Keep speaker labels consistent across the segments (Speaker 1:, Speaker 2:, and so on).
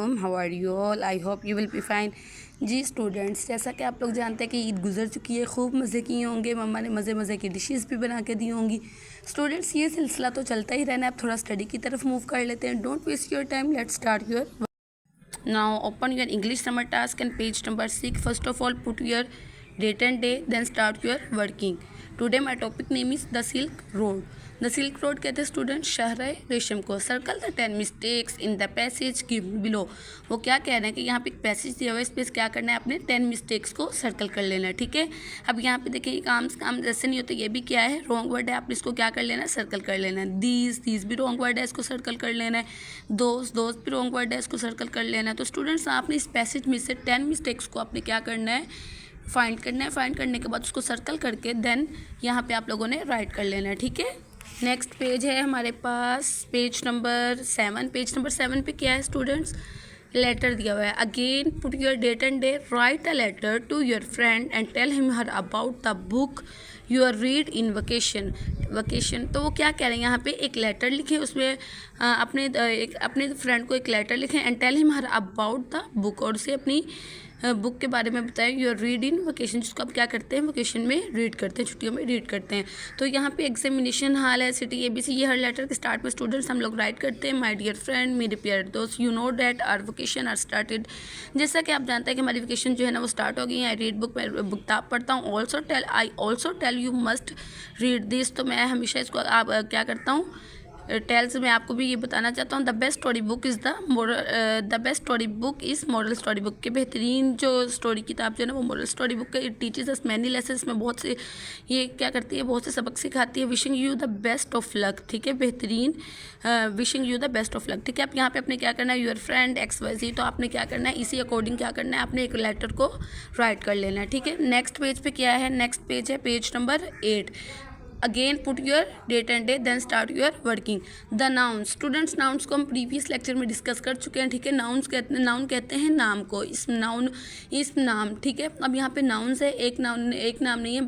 Speaker 1: अलैकुम, how are you all. I hope you will be fine. जी students, जैसा कि आप लोग जानते हैं कि ईद गुजर चुकी है, खूब मज़े किए होंगे, मम्मा ने मज़े मज़े की डिशेस भी बना के दी होंगी। स्टूडेंट्स, ये सिलसिला तो चलता ही रहना है, अब थोड़ा स्टडी की तरफ मूव कर लेते हैं। Don't waste your time, let's start your now. Open your English summer task and page number 6. First of all put your date and day, then start your working. Today my topic name is the Silk Road. The Silk Road कहते हैं student शहर रेशम को. Circle the 10 mistakes in the passage given below. वो क्या कह रहे हैं कि यहाँ पे एक पैसेज दिया हुआ है, इस पर क्या करना है, अपने 10 मिस्टेक्स को सर्कल कर लेना है. ठीक है, अब यहाँ पे देखिए काम जैसे नहीं होते, ये भी क्या है, रॉन्ग वर्ड है, आपने इसको क्या कर लेना है, सर्कल कर लेना है. दीज भी रॉन्ग वर्ड है, इसको सर्कल कर लेना है. दोस्त भी रॉन्ग वर्ड है, इसको सर्कल कर लेना है. तो स्टूडेंट्स, आपने इस पैसेज में से 10 मिस्टेक्स को आपने क्या करना है, फाइंड करना है. फाइंड करने के बाद उसको सर्कल करके देन यहाँ पे आप लोगों ने राइट कर लेना है. ठीक है, नेक्स्ट पेज है हमारे पास, पेज नंबर 7. पेज नंबर 7 पे क्या है स्टूडेंट्स, लेटर दिया हुआ है. Again put your date and day. Write a letter to your friend and tell him her about the book you are read in vacation. तो वो क्या कह रहे हैं, यहाँ पे एक लेटर लिखें, उसमें अपने फ्रेंड को एक लेटर लिखें and tell him her about the book, और उसे अपनी बुक के बारे में बताएं. You are read in vacation, जिसको आप क्या करते हैं, वकेशन में रीड करते हैं, छुट्टियों में रीड करते हैं. तो यहाँ पे एग्जामिनेशन हाल है, सिटी ABC, ये हर लेटर के स्टार्ट में स्टूडेंट्स हम लोग राइट करते हैं. माय डियर फ्रेंड, मेरे प्यारे दोस्त, you know that our vacation are started. जैसा कि आप जानते हैं कि हमारी वकेशन जो है ना वो स्टार्ट हो गई है. आई रीड बुक, मैं किताब पढ़ता हूँ. I also tell you must read this. तो मैं हमेशा इसको आप क्या करता हूँ, टेल्स में आपको भी ये बताना चाहता हूँ. The best story book is moral story book. के बेहतरीन जो स्टोरी किताब जो है ना वो मॉरल स्टोरी बुक है. It teaches us many lessons. में बहुत से ये क्या करती है, बहुत से सबक सिखाती है. Wishing you the best of luck. ठीक है, बेहतरीन, wishing you the best of luck. ठीक है, आप यहाँ पे अपने क्या करना है, यूर फ्रेंड XYZ, तो आपने क्या करना है, इसी अकॉर्डिंग क्या करना है, आपने एक लेटर को राइट कर लेना है. ठीक है, नेक्स्ट पेज पे क्या है, नेक्स्ट पेज है page number 8. Again put your date and day, then start your working. The noun. Students, nouns को हम प्रीवियस लेक्चर में डिस्कस कर चुके हैं. ठीक है, नाउन कहते हैं नाम को, इस नाम. ठीक है, अब यहाँ पे नाउन्स है, एक नाम नहीं है,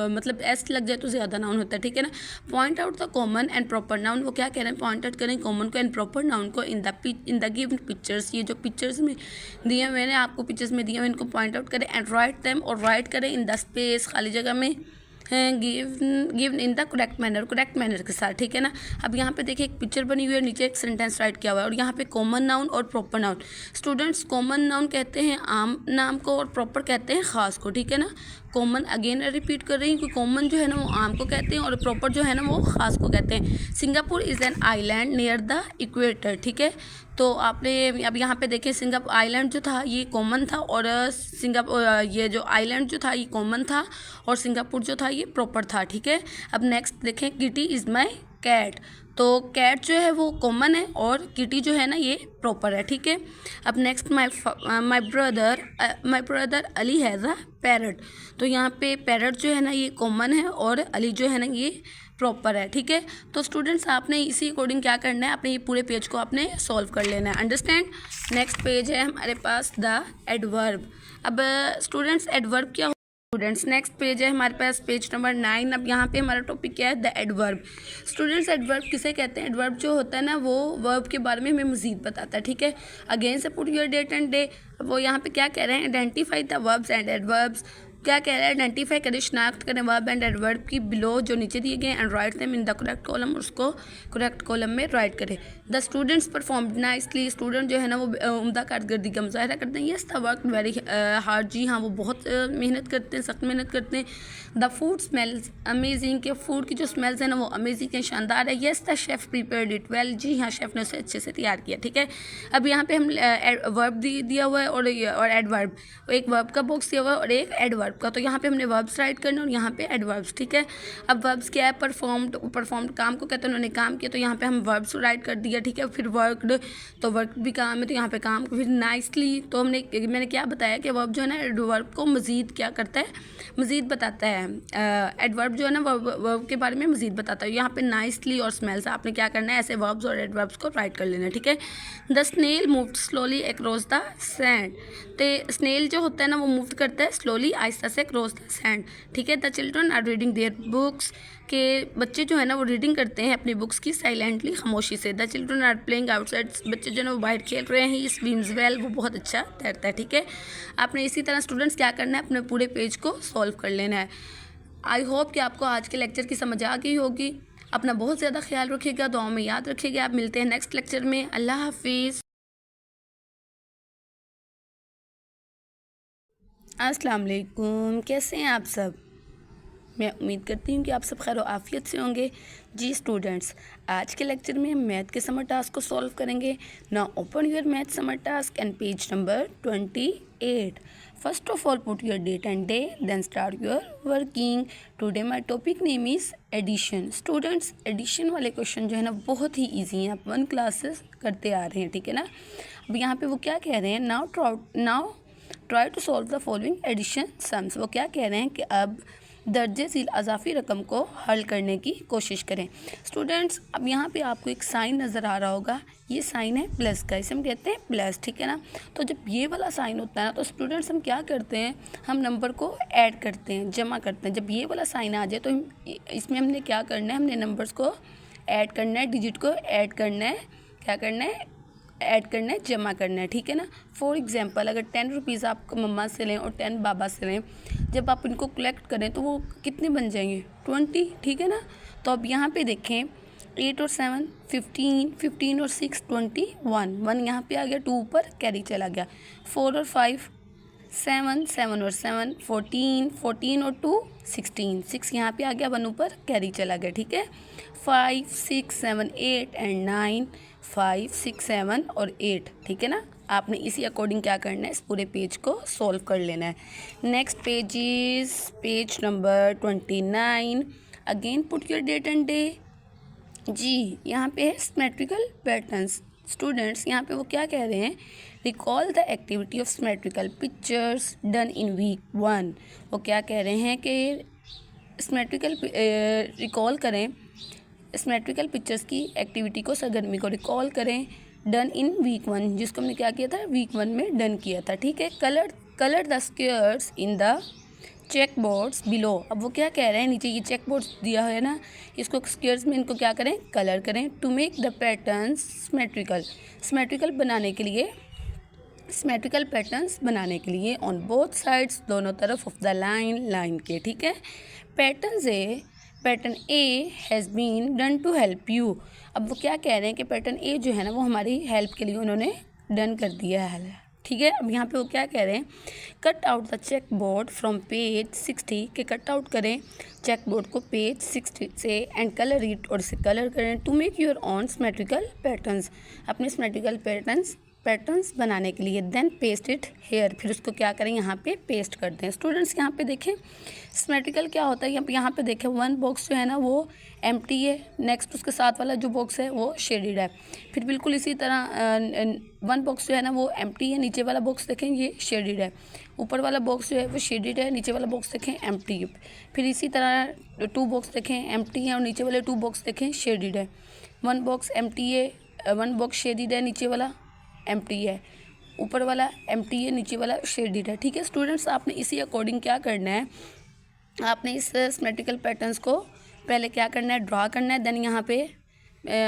Speaker 1: मतलब एस लग जाए तो ज़्यादा नाउन होता है. ठीक है ना. Point out the common and proper noun. वो क्या कह रहे हैं, पॉइंट आउट करें कॉमन को एंड प्रॉपर नाउन को इन द गिवन पिक्चर्स. ये जो पिक्चर्स में दिए हुए हैं, आपको पिक्चर्स में दिए हुए इनको पॉइंट आउट करें एंड राइट देम, और राइट करें इन द स्पेस, खाली जगह में, given in the correct manner के साथ. ठीक है ना. अब यहाँ पे देखिए एक पिक्चर बनी हुई है, नीचे एक सेंटेंस राइट किया हुआ है, और यहाँ पे कॉमन नाउन और proper noun. Students, common noun कहते हैं आम नाम को और प्रॉपर कहते हैं ख़ास को. ठीक है ना. कॉमन, अगेन रिपीट कर रही हूँ कि कॉमन जो है ना वो आम को कहते हैं और प्रॉपर जो है ना वो ख़ास को कहते हैं. Singapore is an island near the equator. ठीक है, तो आपने अब यहाँ पे देखिए, सिंगापुर आइलैंड जो था ये कॉमन था, और सिंगापुर ये जो आइलैंड जो था ये कॉमन था, और सिंगापुर जो था ये प्रॉपर था. ठीक है, अब नेक्स्ट देखें, किटी इज़ माई कैट. तो कैट जो है वो कॉमन है और किटी जो है ना ये प्रॉपर है. ठीक है, अब next, my brother Ali has a parrot. तो यहाँ पे पैरट जो है ना ये कॉमन है और अली जो है ना ये प्रॉपर है. ठीक है, तो स्टूडेंट्स आपने इसी अकॉर्डिंग क्या करना है, आपने ये पूरे पेज को आपने सॉल्व कर लेना है. अंडरस्टैंड. नेक्स्ट पेज है हमारे पास द एडवर्ब. अब स्टूडेंट्स, एडवर्ब क्या स्टूडेंट्स, नेक्स्ट पेज है हमारे पास पेज नंबर 9. अब यहाँ पे हमारा टॉपिक क्या है, द एडवर्ब. स्टूडेंट्स, एडवर्ब किसे कहते हैं, एडवर्ब जो होता है ना वो वर्ब के बारे में हमें मज़ीद बताता है. ठीक है, अगेन से put your date and day. वो यहाँ पे क्या कह रहे हैं, identify the verbs and adverbs. क्या कह रहा है, आइडेंटिफाई करें, शनाख्त करें वर्ब एंड एडवर्ब की बिलो जो नीचे दिए गए and write them in the correct column. उसको करेक्ट कॉलम में राइट करें. The students performed nicely. Student जो है ना वो उम्दा कारकर्दगी का मुजाहरा करते हैं. Yes, the work very hard. जी हाँ, वो बहुत मेहनत करते हैं, सख्त मेहनत करते हैं. The food smells amazing. के फूड की जो स्मेल्स है ना वो अमेजिंग है, शानदार है. Yes, the chef prepared it well. जी हाँ, शेफ़ ने उसे अच्छे से तैयार किया. ठीक है, अब यहाँ पे हम वर्ब दिया हुआ है और एडवर्ब, एक वर्ब का बॉक्स दिया हुआ है और एक एडवर्ब का. तो यहाँ पे हमने वर्ब्स राइट करने और यहाँ पे एडवर्ब्स. ठीक है, अब वर्ब्स क्या है, परफॉर्म्ड काम को कहते हैं, उन्होंने काम किया, तो यहाँ पे हम वर्ब्स राइट कर दिया. ठीक है, फिर वर्कड, तो वर्क भी काम है, तो यहाँ पे काम. फिर नाइसली, तो मैंने क्या बताया कि वर्ब जो है ना एडवर्ब को मज़ीद क्या करता है, मज़ीद बताता है. एडवर्ब जो है ना वर्ब के बारे में मज़ीद बताता है. यहाँ पे नाइसली और स्मेल्स, आपने क्या करना है, ऐसे वर्ब्स और एडवर्ब्स को राइट कर लेना है. ठीक है, the snail moved slowly across the sand. तो स्नेल जो होता है ना वो मूव करता है स्लोली आइस रास्ता से क्रॉस द सैंड, ठीक है। The children are reading their books, के बच्चे जो है ना वो रीडिंग करते हैं अपनी बुक्स की साइलेंटली, खामोशी से। The children are playing outside, बच्चे जो है ना वो बाहर खेल रहे हैं। ही स्विम्स वेल, वो बहुत अच्छा तैरता है, ठीक है। आपने इसी तरह स्टूडेंट्स क्या करना है, अपने पूरे पेज को सॉल्व कर लेना है। आई होप कि आपको आज के लेक्चर की समझ आ गई होगी। अपना बहुत ज़्यादा ख्याल रखिएगा, दुआओं में याद रखिएगा। आप मिलते हैं नेक्स्ट लेक्चर में। अल्लाह हाफिज़। अस्सलाम वालेकुम, कैसे हैं आप सब? मैं उम्मीद करती हूँ कि आप सब खैर आफियत से होंगे। जी स्टूडेंट्स, आज के लेक्चर में हम मैथ के समर टास्क को सॉल्व करेंगे। Now open your math summer task and page number 28। First of all put your date and day, then start your working. Today my topic name is addition. Students, addition वाले question जो है ना बहुत ही easy हैं, आप 1 classes करते आ रहे हैं, ठीक है ना। अब यहाँ पे वो क्या कह रहे हैं, now try to solve the following addition sums. वो क्या कह रहे हैं कि अब दर्जे झील अज़ाफ़ी रकम को हल करने की कोशिश करें। स्टूडेंट्स, अब यहाँ पे आपको एक साइन नज़र आ रहा होगा, ये साइन है प्लस का, इसे हम कहते हैं प्लस, ठीक है ना। तो जब ये वाला साइन होता है ना, तो स्टूडेंट्स हम क्या करते हैं, हम नंबर को ऐड करते हैं, जमा करते हैं। जब ये वाला साइन आ जाए तो इसमें हमने क्या करना है, हमने नंबर्स को ऐड करना है, डिजिट को ऐड करना है, क्या करना है, ऐड करना है, जमा करना है, ठीक है ना। फॉर एग्जांपल, अगर 10 रुपीज़ आप मम्मा से लें और 10 बाबा से लें, जब आप इनको कलेक्ट करें तो वो कितने बन जाएंगे, 20, ठीक है ना। तो अब यहाँ पे देखें, 8 और 7 15, 15 और 6 21, 1 यहाँ पे आ गया, 2 ऊपर कैरी चला गया। 4 और 5 7, 7 और 7 14, 14 और 2 16, 6 यहाँ पे आ गया, 1 ऊपर कैरी चला गया, ठीक है। 5 6 7 8 एंड 9, 5 6 7 और 8, ठीक है ना। आपने इसी अकॉर्डिंग क्या करना है, इस पूरे पेज को सॉल्व कर लेना है। Next page is page number 29। Again put your date and day. जी, यहाँ पे है सिमेट्रिकल पैटर्न्स। स्टूडेंट्स, यहाँ पे वो क्या कह रहे हैं, recall the activity of symmetrical pictures done in week 1। वो क्या कह रहे हैं कि सिमेट्रिकल रिकॉल करें, सिमेट्रिकल पिक्चर्स की एक्टिविटी को, सरगर्मी को रिकॉल करें, डन इन वीक 1, जिसको हमने क्या किया था, वीक 1 में डन किया था, ठीक है। Colour the squares in the check boards below. अब वो क्या कह रहे हैं, नीचे ये चेक बोर्ड्स दिया है ना, इसको स्क्वायर्स में इनको क्या करें, कलर करें। To make the patterns symmetrical बनाने के लिए ऑन बोथ साइड्स, दोनों तरफ ऑफ द लाइन के, ठीक है। Pattern A has been done to help you. अब वो क्या कह रहे हैं कि पैटर्न ए जो है ना वो हमारी हेल्प के लिए उन्होंने डन कर दिया है, ठीक है। अब यहाँ पे वो क्या कह रहे हैं, cut out the check board from page 60, के कट आउट करें चेक बोर्ड को पेज 60 से, एंड कलर इट, और इसे कलर करें। To make your own symmetrical patterns, अपने सिमेट्रिकल पैटर्न्स बनाने के लिए। देन पेस्ट इट हेयर, फिर उसको क्या करें, यहाँ पे पेस्ट कर दें। स्टूडेंट्स, यहाँ पे देखें सिमेट्रिकल क्या होता है, यहाँ पे देखें 1 बॉक्स जो है ना वो एम्प्टी है, नेक्स्ट उसके साथ वाला जो बॉक्स है वो शेडेड है। फिर बिल्कुल इसी तरह 1 बॉक्स जो है ना वो एम्प्टी है, नीचे वाला बॉक्स देखें ये शेडेड है, ऊपर वाला बॉक्स जो है वो शेडेड है, नीचे वाला बॉक्स देखें एम्प्टी है। फिर इसी तरह 2 बॉक्स देखें एम्प्टी है और नीचे वाले 2 बॉक्स देखें शेडेड है। 1 बॉक्स एम्प्टी है, 1 बॉक्स शेडेड है, नीचे वाला एम्प्टी है, ऊपर वाला एम्प्टी है, नीचे वाला शेडेड है, ठीक है। स्टूडेंट्स, आपने इसी अकॉर्डिंग क्या करना है, आपने इस सिमेट्रिकल पैटर्न्स को पहले क्या करना है, ड्रा करना है, देन यहाँ पे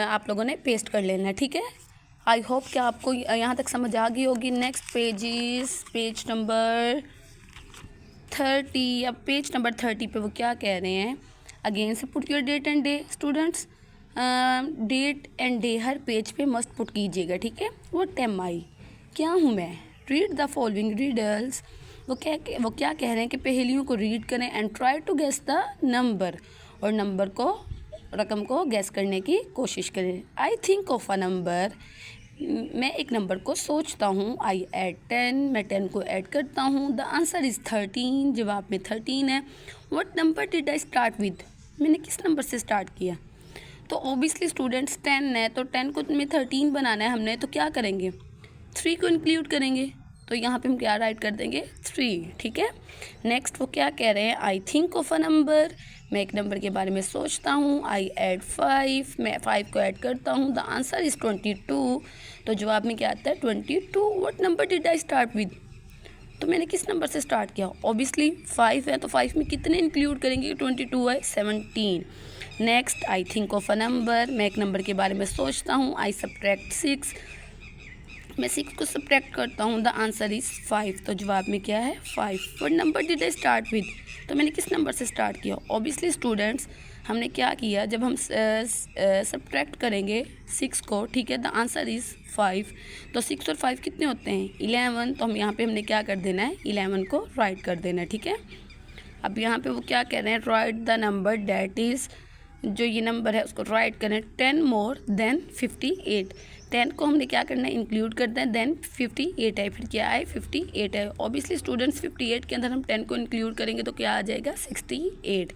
Speaker 1: आप लोगों ने पेस्ट कर लेना है, ठीक है। आई होप कि आपको यहाँ तक समझ आ गई होगी। Next page is page number 30। अब पेज नंबर 30 पे वो क्या कह रहे हैं, अगेन से put your date and day. Students, date and day हर पेज पे मस्ट पुट कीजिएगा, ठीक है। व्हाट एम आई, क्या हूँ मैं। Read the following riddles. वो क्या कह रहे हैं कि पहेलियों को रीड करें and try to guess the number, और नंबर को, रकम को गेस करने की कोशिश करें। I think of a number, मैं एक नंबर को सोचता हूँ। आई ऐड 10, मैं 10 को ऐड करता हूँ। द आंसर इज़ 13, जवाब में 13 है। What number did I start with, मैंने किस नंबर से स्टार्ट किया। तो ऑब्वियसली स्टूडेंट्स 10 है, तो 10 को में 13 बनाना है हमने, तो क्या करेंगे, 3 को इंक्लूड करेंगे, तो यहाँ पे हम क्या राइट कर देंगे, 3, ठीक है। नेक्स्ट वो क्या कह रहे हैं, आई थिंक ऑफ अ नंबर, मैं एक नंबर के बारे में सोचता हूँ। आई ऐड 5, मैं 5 को ऐड करता हूँ। द आंसर इज़ 22, तो जवाब में क्या आता है 22। What number did I start with, तो मैंने किस नंबर से स्टार्ट किया, ऑब्वियसली 5 है तो 5 में कितने इंक्लूड करेंगे, 22 है 17। Next I think of a number, मैं एक नंबर के बारे में सोचता हूँ, आई सब्ट्रैक्ट 6, मैं 6 को सब्ट्रैक्ट करता हूँ, द आंसर इज़ 5, तो जवाब में क्या है 5। What number did I start with, तो मैंने किस नंबर से स्टार्ट किया, ऑब्वियसली स्टूडेंट्स हमने क्या किया, जब हम सब्ट्रैक्ट करेंगे 6 को, ठीक है, द आंसर इज़ 5, तो 6 और 5 कितने होते हैं 11, तो हम यहाँ पे हमने क्या कर देना है 11 को राइट कर देना है, ठीक है। अब यहाँ पे वो क्या कह रहे हैं, right the number that is, जो ये नंबर है उसको राइट करें 10 मोर देन 58, 10 को हमने क्या करना है इंक्लूड करते हैं, देन 58 है, फिर क्या है 58 है, ऑब्वियसली स्टूडेंट्स 58 के अंदर हम 10 को इंक्लूड करेंगे तो क्या आ जाएगा 68,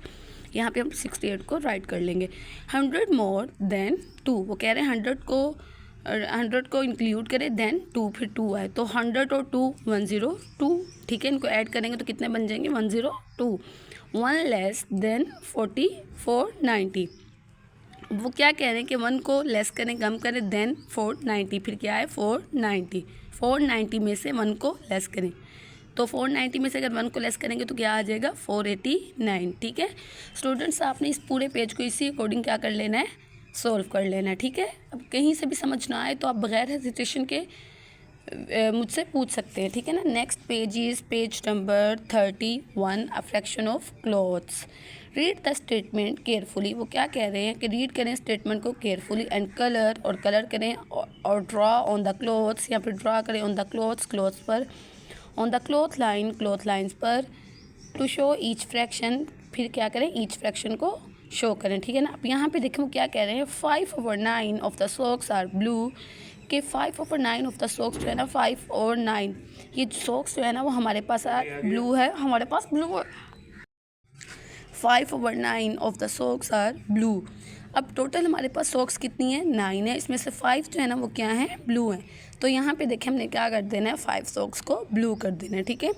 Speaker 1: यहाँ पे हम 68 को राइट कर लेंगे। 100 मोर देन 2, वो कह रहे हैं 100 को इंक्लूड करें देन 2, फिर 2 आए तो 100 और 2 102, ठीक है, इनको ऐड करेंगे तो कितने बन जाएंगे 102। 1 लेस देन 44 90, वो क्या कह रहे हैं कि 1 को लेस करें कम करें देन 490, फिर क्या है 490, 490 में से 1 को लेस करें तो 490 में से अगर 1 को लेस करेंगे तो क्या आ जाएगा 489, ठीक है। स्टूडेंट्स आपने इस पूरे पेज को इसी अकॉर्डिंग क्या कर लेना है, सॉल्व कर लेना है, ठीक है। अब कहीं से भी समझ ना आए तो आप बगैर हेजिटेशन के मुझसे पूछ सकते हैं, ठीक है ना। Next page is page number 31, a fraction of clothes. Read the statement carefully, वो क्या कह रहे हैं कि रीड करें स्टेटमेंट को केयरफुली एंड कलर करें और ड्रॉ ऑन द क्लॉथ्स, या फिर ड्रॉ करें ऑन द क्लॉथ्स पर, ऑन द क्लॉथ लाइन्स पर, टू शो ईच फ्रैक्शन, फिर क्या करें ईच फ्रैक्शन को शो करें, ठीक है ना। अब यहाँ पे देखें वो क्या कह रहे हैं, 5/9 of the socks are blue, कि 5/9 ऑफ द सॉक्स जो है ना 5 और 9, ये सॉक्स जो है ना वो हमारे पास ब्लू है, हमारे पास ब्लू है, 5/9 of the socks are blue. अब टोटल हमारे पास सॉक्स कितनी है 9 है, इसमें से 5 जो है ना वो क्या है ब्लू है, तो यहाँ पे देखें हमने क्या कर देना है 5 सॉक्स को ब्लू कर देना है, ठीक है,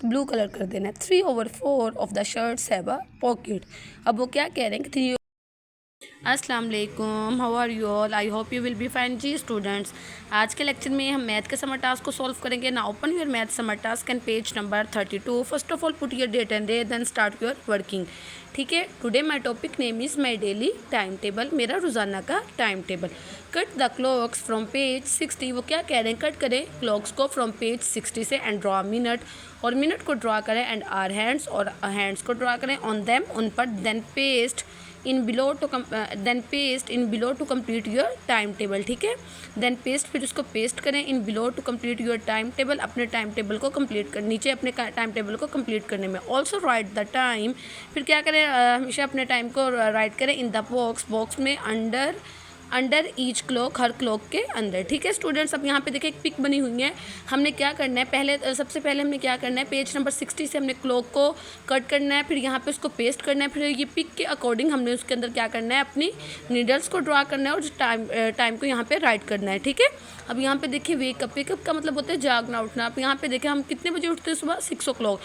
Speaker 1: ब्लू कलर कर देना है। 3/4 of the shirts have a pocket, अब वो क्या कह रहे हैं कि 3। अस्सलाम वालेकुम, how are you all, I hope you will be fine. जी स्टूडेंट्स, आज के लेक्चर में हम मैथ के समर टास्क को सॉल्व करेंगे। Now open your math summer task and page number 32। First of all put your date and day, then start your working, ठीक है। Today my topic name is my daily time table, मेरा रोज़ाना का time table. Cut the clocks from page 60, वो क्या कह रहे हैं कट करें क्लॉक्स को फ्रॉम पेज 60 से, एंड ड्रॉ मिनट, और मिनट को ड्रॉ करें, एंड आर हैंड्स, और हैंड्स को ड्रॉ करें ऑन देम, उन पर, then paste in below to complete your time table, ठीक है। देन पेस्ट, फिर उसको पेस्ट करें in below to complete your time table, अपने टाइम टेबल को कंप्लीट कर, नीचे अपने टाइम टेबल को कंप्लीट करने में। ऑल्सो राइट द टाइम, फिर क्या करें हमेशा अपने टाइम को राइट करें इन द बॉक्स में, अंडर ईच क्लॉक, हर क्लॉक के अंदर, ठीक है स्टूडेंट्स। अब यहाँ पे देखिए एक पिक बनी हुई है, हमने क्या करना है सबसे पहले हमने क्या करना है, पेज नंबर 60 से हमने क्लॉक को कट करना है, फिर यहाँ पे उसको पेस्ट करना है, फिर ये पिक के अकॉर्डिंग हमने उसके अंदर क्या करना है, अपनी नीडल्स को ड्रा करना है, और टाइम को यहाँ पे राइट करना है, ठीक है। अब यहाँ पे देखिए वेकअप का मतलब होता है जागना उठना। अब यहाँ पे देखिए हम कितने बजे उठते हैं सुबह, 6 o'clock,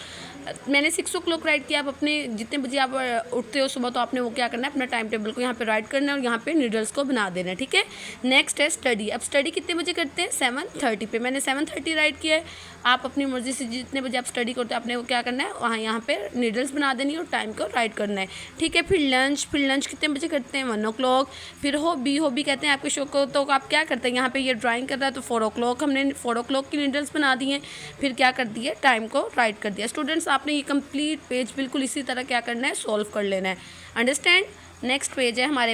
Speaker 1: मैंने 6 o'clock राइट किया। आप अपने जितने बजे आप उठते हो सुबह, तो आपने वो क्या करना है, अपना टाइम टेबल को यहाँ पे राइट करना है और यहाँ पे नीडल्स को बना देना है, ठीक है। नेक्स्ट है स्टडी। अब स्टडी कितने बजे करते हैं, 7:30 पे, मैंने 7:30 राइट किया है। आप अपनी मर्जी से जितने बजे आप स्टडी करते हैं, आपने वो क्या करना है, वहाँ यहाँ पे नीडल्स बना देनी है और टाइम को राइट करना है, ठीक है। फिर लंच कितने बजे करते हैं, 1 o'clock। फिर हॉबी कहते हैं आपके शो को, तो आप क्या करते हैं, यहाँ पे ये ड्राइंग कर रहा है तो 4 o'clock, हमने 4 o'clock की नीडल्स बना दी हैं, फिर क्या कर दिया, टाइम को राइट कर दिया। स्टूडेंट्स आपने ये कंप्लीट पेज बिल्कुल इसी तरह क्या करना है, सॉल्व कर लेना है, अंडरस्टैंड। नेक्स्ट पेज है हमारे,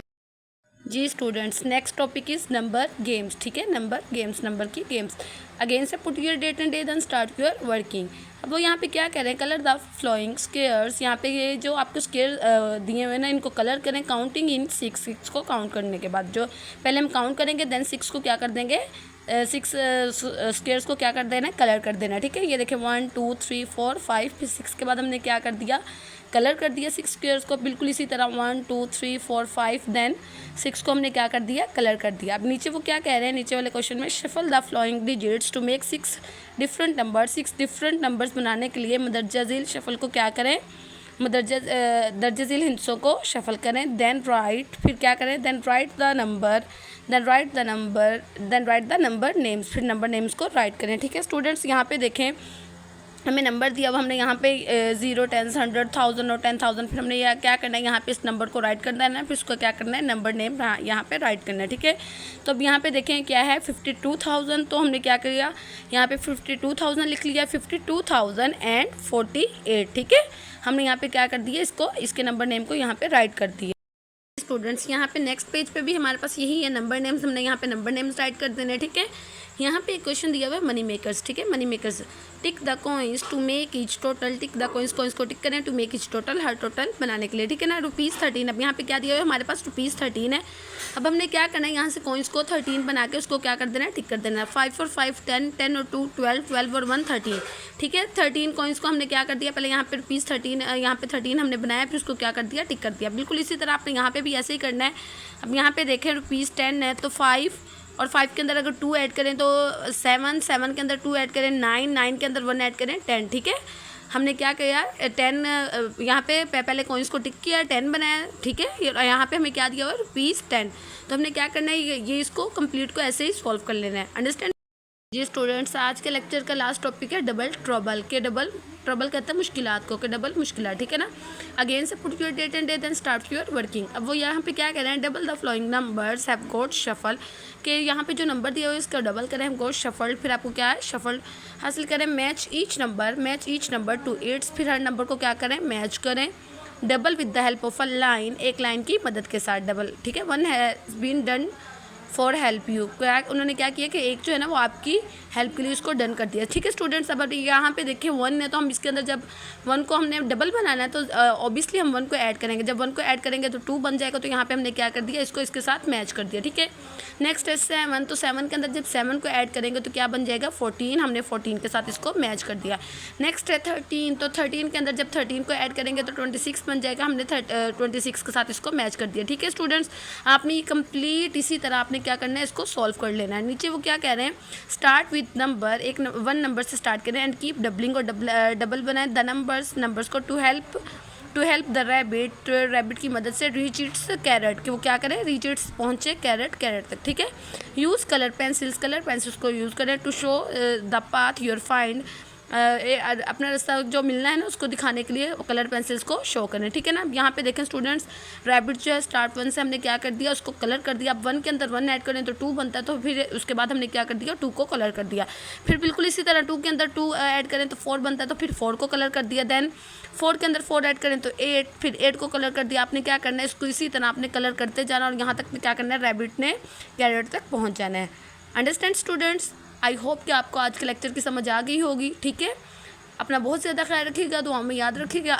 Speaker 1: जी students, next topic is number games, ठीक है, नंबर की गेम्स। अगेन से put your date and day, then start your working. अब वो यहाँ पे क्या कह रहे हैं, कलर द फ्लोइंग स्केयर्स, यहाँ पे ये जो आपको स्केयर दिए हुए ना, इनको कलर करें काउंटिंग इन 6 को काउंट करने के बाद, जो पहले हम काउंट करेंगे, देन 6 को क्या कर देंगे, 6 स्केयर्स को क्या कर देना है, कलर कर देना, ठीक है। ये देखें 1 2 3 4 5, फिर 6 के बाद हमने क्या कर दिया, कलर कर दिया 6 स्क्वेयर्स को, बिल्कुल इसी तरह 1 2 3 4 5, देन 6 को हमने क्या कर दिया, कलर कर दिया। अब नीचे वो क्या कह रहे हैं, नीचे वाले क्वेश्चन में, shuffle the flowing digits to make 6 different numbers बनाने के लिए मदरजा झील शफल को क्या करें, दर्ज झील हिस्सों को शफल करें, देन राइट, फिर क्या करें, then write the number names, फिर नंबर नेम्स को राइट करें, ठीक है स्टूडेंट्स। यहाँ पे देखें हमें नंबर दिया, अब हमने यहाँ पे 0, 10, 100, 1000 और 10,000, फिर हमने यह क्या करना है, यहाँ पे इस नंबर को राइट करना है, फिर उसको क्या करना है, नंबर नेम यहाँ पे राइट करना है, ठीक है। तो अब यहाँ पे देखें क्या है 52,000, तो हमने क्या किया, यहाँ पे 52,000 लिख लिया, 52,048, ठीक है। हमने यहाँ पे क्या कर दिया, इसको इसके नंबर नेम को यहाँ पे राइट कर दिया। स्टूडेंट्स यहाँ पे नेक्स्ट पेज पे भी हमारे पास यही है नंबर नेम्स, हमने यहाँ पे नंबर नेम्स राइट कर देने, ठीक है। यहाँ पे एक क्वेश्चन दिया हुआ है मनी मेकर्स, ठीक है। Money makers, tick the coins to make each total, tick the coins को टिक करें टू मेक ईच टोटल, हर टोटल बनाने के लिए, ठीक है ना। ₹13, अब यहाँ पे क्या दिया हुआ है हमारे पास, ₹13 है। अब हमने क्या करना है, यहाँ से कॉइन्स को 13 बना के उसको क्या कर देना है, टिक कर देना है। 5 और 5 10, 10 और 2 12, 12 और 1 13, ठीक है। 13 कॉइन्स को हमने क्या कर दिया, पहले यहाँ पे ₹13, यहाँ पे 13 हमने बनाया, फिर उसको क्या कर दिया, टिक कर दिया। बिल्कुल इसी तरह आपने यहाँ पे भी ऐसे ही करना है। अब यहाँ पे देखें ₹10 है, तो 5 और 5 के अंदर अगर 2 ऐड करें तो 7, 7 के अंदर 2 ऐड करें 9, 9 के अंदर 1 ऐड करें 10, ठीक है। हमने क्या किया, 10 यहाँ पे पहले कॉइन्स को टिक किया, 10 बनाया, ठीक है। यहाँ पे हमें क्या दिया हुआ है, ₹10। तो हमने क्या करना है, ये इसको कंप्लीट को ऐसे ही सॉल्व कर लेना है, अंडरस्टैंड। जी स्टूडेंट्स, आज के लेक्चर का लास्ट टॉपिक है डबल ट्रबल के, डबल ट्रबल कहते हैं मुश्किलात को, के डबल मुश्किलात, ठीक है ना। अगेन से put your date and day then start your working. अब वो यहाँ पे क्या कह रहे हैं, double the flowing numbers have got shuffle, कि यहाँ पे जो नंबर दिया हुआ है इसका डबल करें, हम गॉट शफल्ड, फिर आपको क्या है शफल्ड हासिल करें। Match each number to its, फिर हर नंबर को क्या करें, मैच करें। Double with the help of a line, एक लाइन की मदद के साथ डबल, ठीक है। 1 has been done for help you, क्या उन्होंने क्या किया कि एक जो है ना वो आपकी हेल्प के लिए उसको डन कर दिया, ठीक है स्टूडेंट्स। अब यहाँ पे देखिए 1 है, तो हम इसके अंदर जब 1 को हमने डबल बनाना है तो ऑब्वियसली हम 1 को ऐड करेंगे, जब 1 को ऐड करेंगे तो 2 बन जाएगा, तो यहाँ पे हमने क्या कर दिया, इसको इसके साथ मैच कर दिया, ठीक है। नेक्स्ट है 7, तो 7 के अंदर जब 7 को ऐड करेंगे तो क्या बन जाएगा 14, हमने 14 के साथ इसको मैच कर दिया। नेक्स्ट है 13, तो 13 के अंदर जब 13 को ऐड करेंगे तो 26 बन जाएगा, हमने 26 के साथ इसको मैच कर दिया, ठीक है स्टूडेंट्स। आपने ये कंप्लीट इसी तरह आपने क्या करना है, इसको सॉल्व कर लेना है। नीचे वो क्या कह रहे हैं, स्टार्ट विद नंबर, 1 नंबर से स्टार्ट करें एंड कीप डबलिंग, और डबल बनाए द नंबर्स को टू हेल्प द रैबिट की मदद से रीच इट्स कैरेट, कि वो क्या करें, रीच इट्स पहुँचे कैरेट तक, ठीक है। यूज़ कलर पेंसिल्स को यूज़ करें to show the path your find, अपना रास्ता जो मिलना है ना उसको दिखाने के लिए कलर पेंसिल्स को शो करें, ठीक है ना। यहाँ पे देखें स्टूडेंट्स, रैबिट जो है स्टार्ट 1 से हमने क्या कर दिया, उसको कलर कर दिया। अब 1 के अंदर 1 ऐड करें तो 2 बनता है, तो फिर उसके बाद हमने क्या कर दिया, 2 को कलर कर दिया। फिर बिल्कुल इसी तरह 2 के अंदर 2 ऐड करें तो 4 बनता है, तो फिर 4 को कलर कर दिया। देन 4 के अंदर 4 ऐड करें तो 8, फिर 8 को कलर कर दिया। आपने क्या करना है, इसको इसी तरह आपने कलर करते जाना और यहाँ तक क्या करना है, रैबिट ने कैरेट तक पहुँच जाना है। अंडरस्टैंड स्टूडेंट्स, आई होप कि आपको आज के लेक्चर की समझ आ गई होगी, ठीक है। अपना बहुत ज़्यादा ख्याल रखिएगा, दुआ में याद रखिएगा।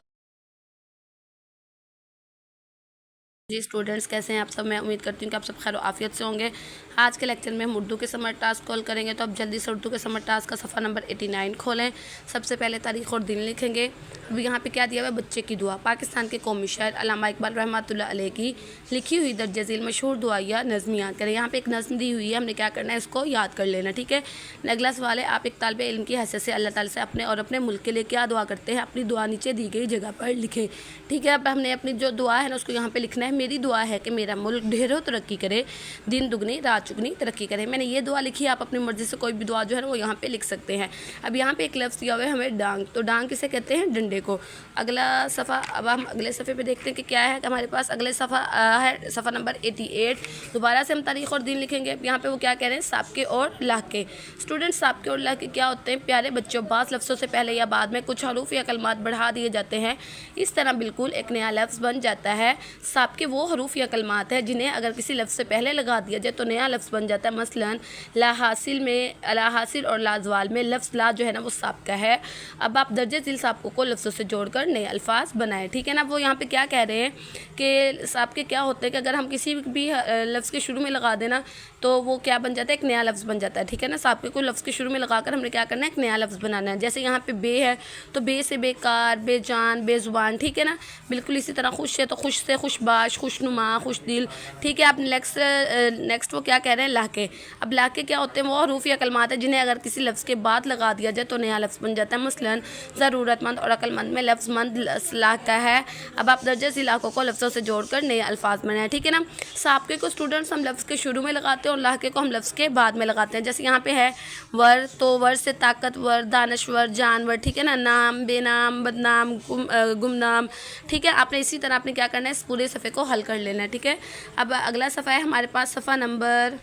Speaker 1: जी स्टूडेंट्स, कैसे हैं आप सब, मैं उम्मीद करती हूँ कि आप सब खैर आफियत से होंगे। आज के लेक्चर में हम उर्दू के समर टास्क कॉल करेंगे, तो अब जल्दी से उर्दू के समर टास्क का सफ़ा नंबर 89 खोलें। सबसे पहले तारीख़ और दिन लिखेंगे। अब यहाँ पे क्या दिया हुआ है, बच्चे की दुआ, पाकिस्तान के कौमी शायर अल्लामा इकबाल रहमतुल्लाह अलैह की लिखी हुई दर्ज झील मशहूर दुआ या नज़्म याद करें। यहाँ पे एक नज़्म दी हुई है, हमने क्या करना है, इसको याद कर लेना, ठीक है। अगला सवाल है, आप एक तालिब इल्म की हैसियत से अल्लाह ताला से अपने और अपने मुल्क के लिए क्या दुआ करते हैं, अपनी दुआ नीचे दी गई जगह पर लिखें, ठीक है। अब हमने अपनी जो दुआ है ना उसको यहाँ पर लिखना है। मेरी दुआ है कि मेरा मुल्क ढेरों तरक्की करे, दिन दुगनी रात चुगनी तरक्की करे। मैंने ये दुआ लिखी है, आप अपनी मर्ज़ी से कोई भी दुआ जो है वो यहाँ पे लिख सकते हैं। अब यहाँ पे एक लफ्ज़ दिया हुआ है हमें डांग, तो डांग किसे कहते हैं, डंडे को। अगला सफ़ा, अब हम अगले सफ़े पे देखते हैं कि क्या है हमारे पास। अगले सफ़ा है सफ़ा नंबर 88। दोबारा से हम तारीख़ और दिन लिखेंगे। अब यहाँ पे वो क्या कह रहे हैं, साबके और लाके। स्टूडेंट्स, साबके और लाके क्या होते हैं, प्यारे बच्चों, बाज़ लफ्ज़ों से पहले या बाद में कुछ हरूफ या कलमात बढ़ा दिए जाते हैं, इस तरह बिल्कुल एक नया लफ्ज़ बन जाता है। साबके वो हरूफ या कलमात है जिन्हें अगर किसी लफ्ज़ से पहले लगा दिया जाए तो नया लफ्ज़ बन जाता है। मसलन ला हासिल और लाजवाल में लफ्ज़ ला जो है ना वो साबका है। अब आप दर्जे झील साबकों को लफ्ज़ों से जोड़कर नए अल्फाज बनाएं, ठीक है ना। वो यहाँ पे क्या कह रहे हैं कि साबके क्या होते हैं कि अगर हम किसी भी लफ्ज़ के शुरू में लगा देना तो वो क्या बन जाता है, एक नया लफ्ज़ बन जाता है, ठीक है ना। साबके को लफ्ज़ के शुरू में लगाकर हमने क्या करना है, एक नया लफ्ज़ बनाना है। जैसे यहाँ पे बे है तो बे से बेकार, बेजान, बेज़ुबान, ठीक है ना। बिल्कुल इसी तरह खुश है तो खुश से खुशबाश, खुशबाश, खुशनुमा, खुशदिल। ठीक है, आप नेक्स्ट वो क्या कह रहे हैं, लाके। अब लाके क्या होते हैं, वो हरूफ या कलमात है जिन्हें अगर किसी लफ्ज़ के बाद लगा दिया जाए तो नया लफ्ज़ बन जाता है। मसलन ज़रूरतमंद और अक्लमंद में लफ्ज़ मंद लाका है। अब आप दर्जे से लाकों को लफ्ज़ों से जोड़कर नए अल्फाज बनाए। ठीक है ना। साबके को स्टूडेंट्स हम लफ्ज़ के शुरू में लगाते हैं और लाके को हम लफ्ज़ के बाद में लगाते हैं। जैसे यहाँ पे है वर, तो वर से ताकतवर, दानश्वर, जानवर। ठीक है ना। नाम, बेनाम, बदनाम, गुमनाम। ठीक है। आपने इसी तरह आपने क्या करना है, इस पूरे सफ़े को हल कर लेना है। ठीक है। अब अगला सफ़ा है हमारे पास, सफ़ा नंबर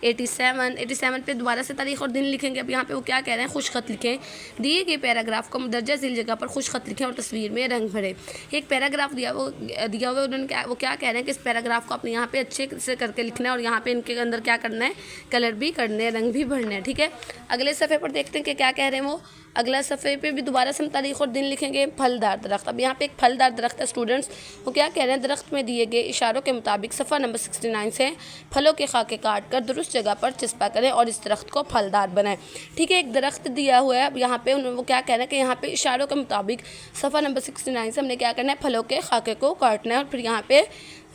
Speaker 1: 87 पे दोबारा से तारीख़ और दिन लिखेंगे। अब यहाँ पे वो क्या कह रहे हैं, खुश ख़त लिखें। दिए गए पैराग्राफ को दर्जा झील जगह पर खुश ख़त लिखें और तस्वीर में रंग भरें। एक पैराग्राफ दिया हुआ उन्होंने वो क्या कह रहे हैं कि इस पैराग्राफ को आपने यहाँ पे अच्छे से करके लिखना है और यहाँ पे इनके अंदर क्या करना है, कलर भी करने हैं, रंग भी भरने हैं। ठीक है। अगले सफ़े पर देखते हैं कि क्या कह रहे हैं वो। अगला सफ़े पे भी दोबारा से हम तारीख़ और दिन लिखेंगे। फलदार दरख्त। अब यहाँ पे एक फलदार दरख्त है स्टूडेंट्स, वो क्या कह रहे हैं, दरख्त में दिए गए इशारों के मुताबिक सफ़ा नंबर 69 से फलों के खाके काट कर दुरुस्त जगह पर चिस्पा करें और इस दरख्त को फलदार बनाएं। ठीक है। एक दरख्त दिया हुआ है। अब यहाँ पे वो क्या कह रहे हैं कि यहाँ पे इशारों के मुताबिक सफ़ा नंबर 69 से हमने क्या करना है, फलों के खाके को काटना है और फिर यहाँ पे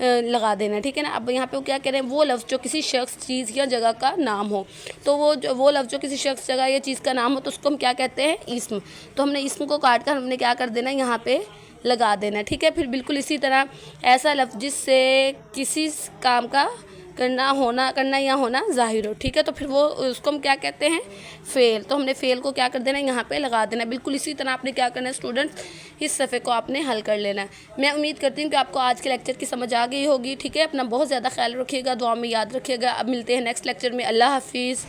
Speaker 1: लगा देना है। ठीक है ना। अब यहाँ पे वो क्या कह रहे हैं, वो लफ्ज़ जो किसी शख्स, चीज़ या जगह का नाम हो, तो वो लफ्ज़ जो किसी शख्स, जगह या चीज़ का नाम हो तो उसको हम क्या कहते हैं, इस्म। तो हमने इस्म को काट कर हमने क्या कर देना है, यहाँ पे लगा देना है। ठीक है। फिर बिल्कुल इसी तरह ऐसा लफ्ज़ जिससे किसी काम का करना या होना ज़ाहिर हो। ठीक है। तो फिर वो उसको हम क्या कहते हैं, फ़ेल। तो हमने फ़ेल को क्या कर देना है, यहाँ पे लगा देना है। बिल्कुल इसी तरह आपने क्या करना है स्टूडेंट्स, इस सफ़े को आपने हल कर लेना है। मैं उम्मीद करती हूँ कि आपको आज के लेक्चर की समझ आ गई होगी। ठीक है। अपना बहुत ज़्यादा ख्याल रखिएगा, दुआ में याद रखिएगा। अब मिलते हैं नेक्स्ट लेक्चर में। अल्लाह हाफिज़।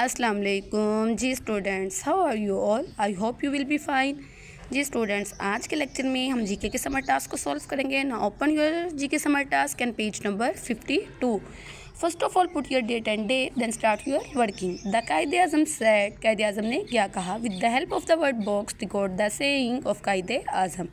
Speaker 1: अस्सलाम वालेकुम जी students, how are you all, I hope you will be fine. जी स्टूडेंट्स, आज के लेक्चर में हम जीके के समर टास्क को सॉल्व करेंगे ना। Open your GK summer task and page number 52। First of all put your date and day, then start your working. The Quaid-e Azam said, Quaid-e Azam ने क्या कहा। With the help of the word box decode the saying of Quaid-e Azam.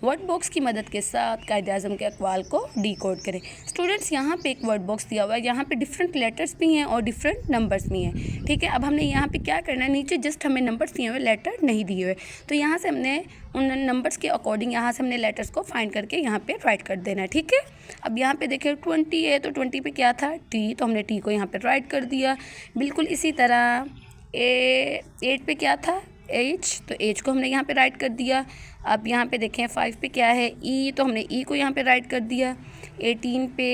Speaker 1: Word box की मदद के साथ कायदे आज़म के अक़वाल को डिकोड करें। स्टूडेंट्स, यहाँ पे एक वर्ड बॉक्स दिया हुआ है, यहाँ पे डिफरेंट लेटर्स भी हैं और डिफरेंट नंबर्स भी हैं। ठीक है। अब हमने यहाँ पे क्या करना है, नीचे जस्ट हमें नंबर्स दिए हुए, लेटर नहीं दिए हुए, तो यहाँ से हमने उन नंबर्स के अकॉर्डिंग यहाँ से हमने लेटर्स को फाइंड करके यहाँ पे राइट कर देना है। ठीक है। अब यहाँ पे देखिए 20 है, तो 20 पे क्या था, टी, तो हमने टी को यहाँ पे राइट कर दिया। बिल्कुल इसी तरह 8 पे क्या था, एच, तो एच को हमने यहाँ पे राइट कर दिया। अब यहाँ पे देखें 5 पे क्या है, ई, तो हमने ई को यहाँ पे राइट कर दिया। 18 पे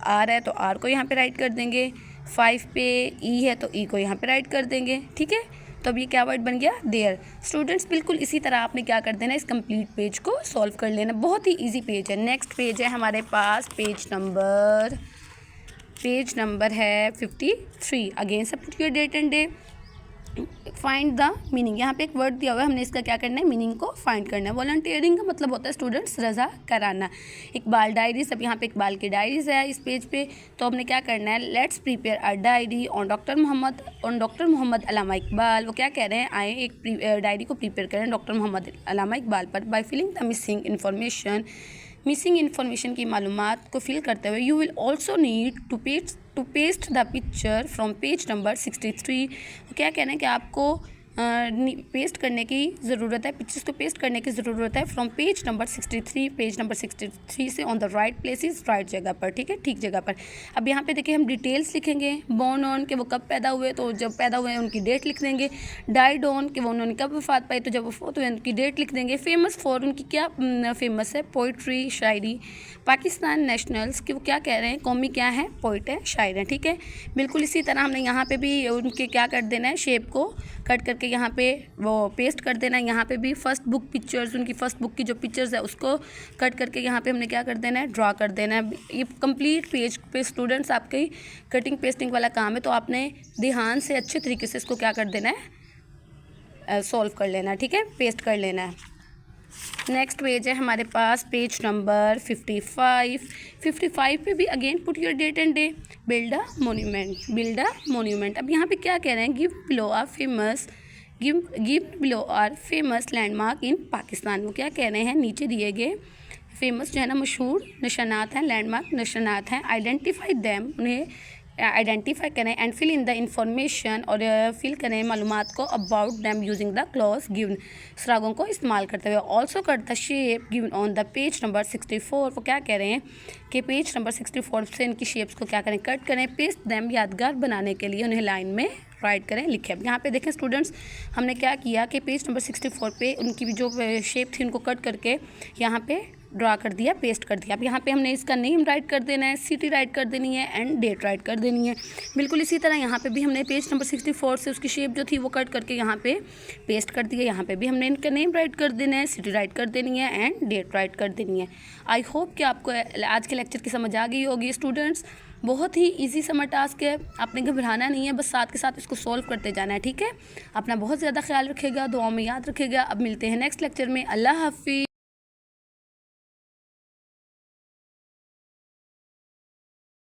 Speaker 1: आर है, तो आर को यहाँ पे राइट कर देंगे। 5 पे ई है, तो ई को यहाँ पे राइट कर देंगे। ठीक है। तो अब ये क्या वर्ड बन गया, देयर। स्टूडेंट्स, बिल्कुल इसी तरह आपने क्या कर देना, इस कंप्लीट पेज को सॉल्व कर लेना। बहुत ही ईजी पेज है। नेक्स्ट पेज है हमारे पास, पेज नंबर है 53। अगेन सब put your date and day, find the meaning. यहाँ पे एक वर्ड दिया हुआ है, हमने इसका क्या करना है, मीनिंग को फाइंड करना है। वॉलंटियरिंग का मतलब होता है स्टूडेंट्स रज़ा कराना। इकबाल डायरी, सब यहाँ पे इकबाल की डायरीज है इस पेज पे, तो हमने क्या करना है, let's prepare a diary on doctor Mohammad Allama Iqbal. वो क्या कह रहे हैं, आए एक डायरी को प्रिपेयर करें डॉक्टर मोहम्मद अल्लामा इकबाल पर, by filling the missing information की मालूमात को फिल करते हुए। You will also need to paste the picture from page number 63। क्या कहना है कि आपको पेस्ट करने की ज़रूरत है, पिक्चर्स को पेस्ट करने की ज़रूरत है from page number 63, page number 63 से on the right places, right जगह पर। ठीक है, ठीक जगह पर। अब यहाँ पे देखिए हम डिटेल्स लिखेंगे। बोर्न ऑन के वो कब पैदा हुए, तो जब पैदा हुए उनकी डेट लिख देंगे। डाइड ऑन के वो उन्होंने कब वफात पाई, तो जब वफात हुए उनकी डेट लिख देंगे। फेमस फॉर, उनकी क्या फेमस है, पोइट्री, शायरी। पाकिस्तान नेशनल्स कि वो क्या कह रहे हैं, कौमी क्या है, पोइट है, शायर है। ठीक है। बिल्कुल इसी तरह हमने यहाँ पे भी उनके क्या कर देना है, शेप को कट करके यहाँ पे वो पेस्ट कर देना है। यहाँ पे भी फर्स्ट बुक पिक्चर्स, उनकी फर्स्ट बुक की जो पिक्चर्स है उसको कट करके यहाँ पे हमने क्या कर देना है, ड्रा कर देना है। ये कंप्लीट पेज पे स्टूडेंट्स आपकी कटिंग पेस्टिंग वाला काम है, तो आपने ध्यान से अच्छे तरीके से इसको क्या कर देना है, सॉल्व कर लेना है। ठीक है, पेस्ट कर लेना है। नेक्स्ट पेज है हमारे पास, पेज नंबर 55 पे भी again put your date and day. Build a monument. अब यहाँ पे क्या कह रहे हैं, give below are famous landmark in Pakistan. वो क्या कह रहे हैं, नीचे दिए गए फेमस जो है ना, मशहूर निशानात हैं, लैंडमार्क निशानात हैं। आइडेंटिफाई दैम, उन्हें आइडेंटिफाई करें and fill in the information और फिल करें मालूमात को about them using the clues given सुरागों को इस्तेमाल करते हुए। Also cut the shape given on the page number 64। वो क्या कह रहे हैं कि पेज नंबर 64 से इनकी शेप्स को क्या करें, कट करें। पेस्ट दैम यादगार बनाने के लिए उन्हें लाइन में राइट करें, लिखें। अब यहाँ पे देखें स्टूडेंट्स, हमने क्या किया कि पेज नंबर 64 पे उनकी भी जो शेप थी उनको कट करके यहाँ पे ड्रा कर दिया, पेस्ट कर दिया। अब यहाँ पे हमने इसका नेम राइट कर देना है, सिटी राइट कर देनी है एंड डेट राइट कर देनी है। बिल्कुल इसी तरह यहाँ पे भी हमने पेज नंबर 64 से उसकी शेप जो थी वो कट करके यहाँ पे पेस्ट कर दिया। यहाँ पे भी हमने इनका नेम राइट कर देना है, सिटी राइट कर देनी है एंड डेट राइट कर देनी है। आई होप कि आपको आज के लेक्चर की समझ आ गई होगी स्टूडेंट्स। बहुत ही इजी समर टास्क है, आपने घबराना नहीं है, बस साथ के साथ इसको सॉल्व करते जाना है, ठीक है। अपना बहुत ज़्यादा ख्याल रखिएगा, दुआओं में याद रखिएगा। अब मिलते हैं नेक्स्ट लेक्चर में। अल्लाह हाफिज़।